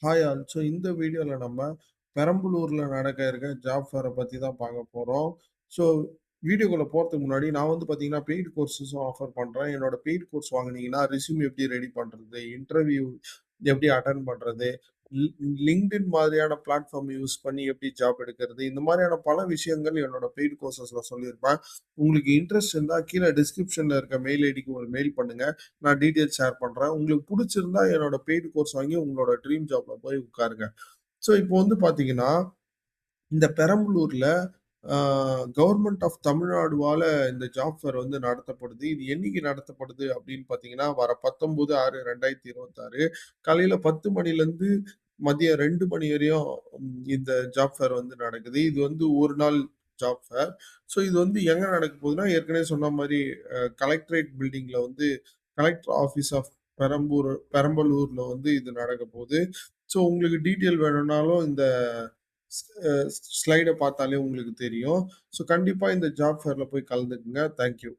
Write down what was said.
Hi all. So இந்த வீடியோல நம்ம பெரம்பலூர்ல நடக்க இருக்க ஜாப் ஃபேர பத்தி தான் பார்க்க போறோம். ஸோ வீடியோக்குள்ள போறதுக்கு முன்னாடி நான் வந்து பார்த்தீங்கன்னா, பெய்ட் கோர்ஸஸும் ஆஃபர் பண்றேன். என்னோட பெய்ட் கோர்ஸ் வாங்குனீங்கன்னா, ரெஸ்யூம் எப்படி ரெடி பண்றது? இன்டர்வியூ எப்படி அட்டெண்ட் பண்றது? லி லிங்க்டின் மாதிரியான பிளாட்ஃபார்ம் யூஸ் பண்ணி எப்படி ஜாப் எடுக்கிறது? இந்த மாதிரியான பல விஷயங்கள் என்னோட பெய்ட் கோர்ஸஸ்ல சொல்லியிருப்பேன். உங்களுக்கு இன்ட்ரெஸ்ட் இருந்தா கீழ டிஸ்கிரிப்ஷன்ல இருக்க மெயில் ஐடிக்கு ஒரு மெயில் பண்ணுங்க. நான் டீட்டெயில்ஸ் ஷேர் பண்றேன். உங்களுக்கு புடிச்சிருந்தா என்னோட பெய்ட் கோர்ஸ் வாங்கி உங்களோட ட்ரீம் ஜாப்ல போய் உட்காருங்க. ஸோ இப்போ வந்து பார்த்தீங்கன்னா, இந்த பெரம்பலூர்ல ஆ கவர்ன்மெண்ட் ஆஃப் தமிழ்நாடுவால இந்த ஜாப் ஃபேர் வந்து நடத்தப்படுது. இது என்னைக்கு நடத்தப்படுது அப்படின்னு பார்த்தீங்கன்னா, வர 19/6/2026 காலையில 10 மணிலேருந்து மதியம் 2 மணி வரையும் இந்த ஜாப் ஃபேர் வந்து நடக்குது. இது வந்து 1 நாள் ஜாப் ஃபேர். ஸோ இது வந்து எங்க நடக்க போகுதுன்னா, ஏற்கனவே சொன்ன மாரி கலெக்டரேட் பில்டிங்ல வந்து கலெக்டர் ஆஃபீஸ் ஆஃப் பெரம்பலூர்ல வந்து இது நடக்க போது. ஸோ உங்களுக்கு டீட்டெயில் வேணும்னாலும் இந்த ஸ் அ ஸ்லைட பார்த்தாலே உங்களுக்கு தெரியும். ஸோ கண்டிப்பா இந்த ஜாப் ஃபேர்ல போய் கலந்துக்குங்க. Thank you.